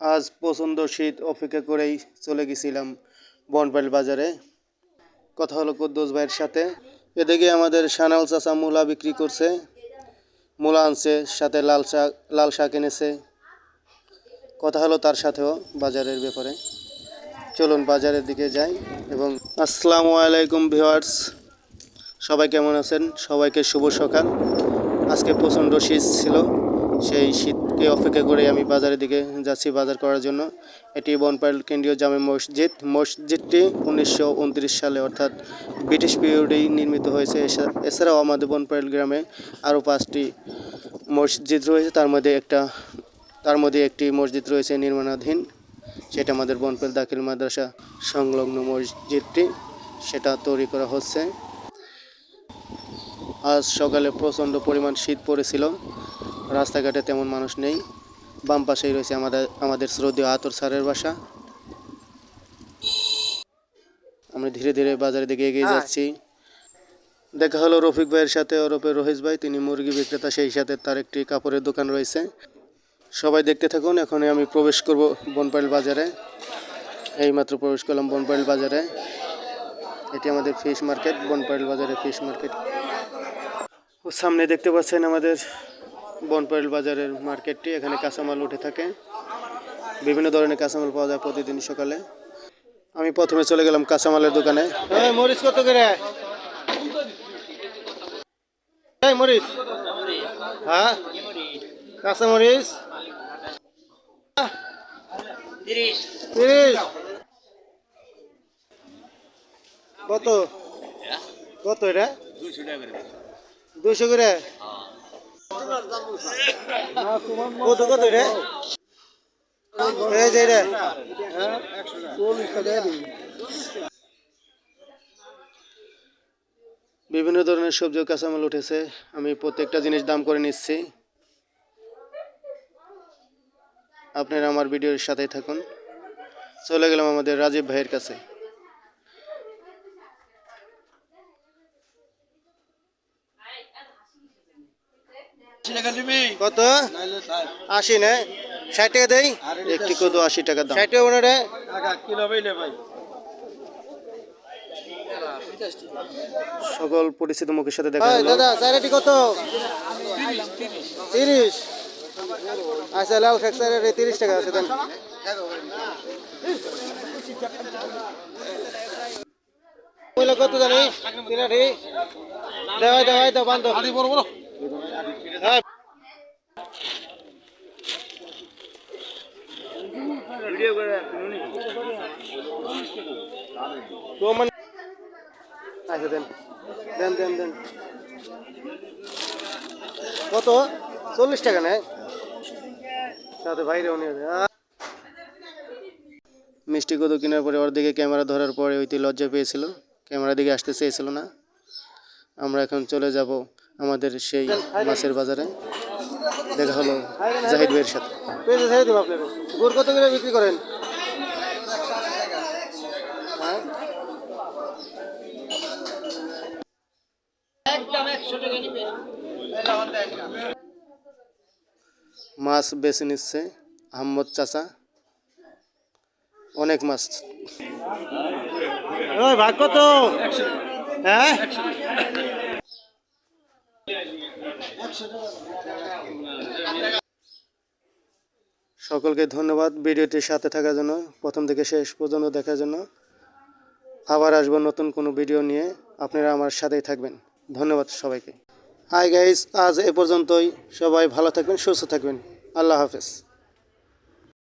আজ প্রচণ্ড শীত অপেক্ষা করেই চলে গেছিলাম বনপাইল বাজারে। কথা হলো কুদ্দুস ভাইয়ের সাথে। এদিকে আমাদের সানাল চাচা মূলা বিক্রি করছে, মূলা আনছে, সাথে লাল শাক এনেছে। কথা হলো তার সাথেও বাজারের ব্যাপারে। চলুন বাজারের দিকে যাই। এবং আসসালামু আলাইকুম ভিউয়ার্স, সবাই কেমন আছেন? সবাইকে শুভ সকাল। আজকে প্রচণ্ড শীত ছিল, সেই শীতকে অপেক্ষা করে আমি বাজারের দিকে যাচ্ছি বাজার করার জন্য। এটি বনপাইল কেন্দ্রীয় জামে মসজিদটি 1929 সালে অর্থাৎ ব্রিটিশ পিরিয়ডেই নির্মিত হয়েছে। এছাড়াও আমাদের বনপাইল গ্রামে আরও 5টি মসজিদ রয়েছে, তার মধ্যে একটি মসজিদ রয়েছে নির্মাণাধীন, সেটা আমাদের বনপাইল দাখিল মাদ্রাসা সংলগ্ন মসজিদটি, সেটা তৈরি করা হচ্ছে। আজ সকালে প্রচণ্ড পরিমাণ শীত পড়েছিল, রাস্তাঘাটে তেমন মানুষ নেই। বাম পাশেই রয়েছে আমাদের শ্রদ্ধেয় আতর স্যারের বাসা। আমরা ধীরে ধীরে বাজারের দিকে এগিয়ে যাচ্ছি। দেখা হলো রফিক ভাইয়ের সাথে, ওরফে রহিস ভাই, তিনি মুরগি বিক্রেতা, সেই সাথে তার একটি কাপড়ের দোকান রয়েছে। সবাই দেখতে থাকুন। এখন আমি প্রবেশ করব বনপাইল বাজারে। এইমাত্র প্রবেশ করলাম বনপাইল বাজারে। এটি আমাদের ফিশ মার্কেট, বনপাইল বাজারে ফিশ মার্কেট। সামনে দেখতে পাচ্ছেন আমাদের বনপাইল বাজারের মার্কেটটি। এখানে কাঁচামাল উঠে থাকে, বিভিন্ন ধরনের কাঁচামাল পাওয়া যায় প্রতিদিন সকালে। আমি প্রথমে চলে গেলাম কাঁচামালের দোকানে। মরিচ কত করে? মরিচ, হ্যাঁ, কাঁচামরিচ 30। কত কত এটা? 200 করে। কত কত রে? এই যে রে 40 টাকা দিই। বিভিন্ন ধরনের সবজি ও কাঁচামাল উঠেছে, আমি প্রত্যেকটা জিনিস দাম করে নিচ্ছি। আপনারা আমার ভিডিওর সাথেই থাকুন। চলে গেলাম আমাদের রাজীব ভাইয়ের কাছে। কত? 80 না? 60 টাকা দেই। একটি কত 80 টাকা দাম। 60 টাকা ওনারে কিলো হইলে ভাই। সকল পরিচিত মুখের সাথে দেখা হলো। দাদা স্যারেটি কত? 30। আচ্ছা, লাল শাক স্যারের 30 টাকা আছে দেন। কত জানি? 3 দেওয়াই দাও বান্ধব। বড় বড়। হ্যাঁ, ভিডিও করে আচ্ছা দেন দেন দেন দেন। কত? 40 টাকা নেয়, সাথে বাইরেও নিয়ে যায়। মিষ্টি কত কেনার পরে ওর দিকে ক্যামেরা ধরার পরে ওইটি লজ্জা পেয়েছিল, ক্যামেরা দিকে আসতে চেয়েছিল না। আমরা এখন চলে যাব আমাদের সেই মাছের বাজারে। দেখা হলো জাহিদ ভাইয়ের সাথে। গুড় কত করে বিক্রি করেন? মাছ বেছে নিচ্ছে আহমদ চাচা, অনেক মাছ। ভাগ কত? হ্যাঁ, সকলকে ধন্যবাদ ভিডিওটির সাথে থাকার জন্য, প্রথম থেকে শেষ পর্যন্ত দেখার জন্য। আবার আসবো নতুন কোনো ভিডিও নিয়ে, আপনারা আমার সাথেই থাকবেন। ধন্যবাদ সবাইকে। হাই গাইস, আজ এ পর্যন্তই। সবাই ভালো থাকবেন, সুস্থ থাকবেন। আল্লাহ হাফেজ।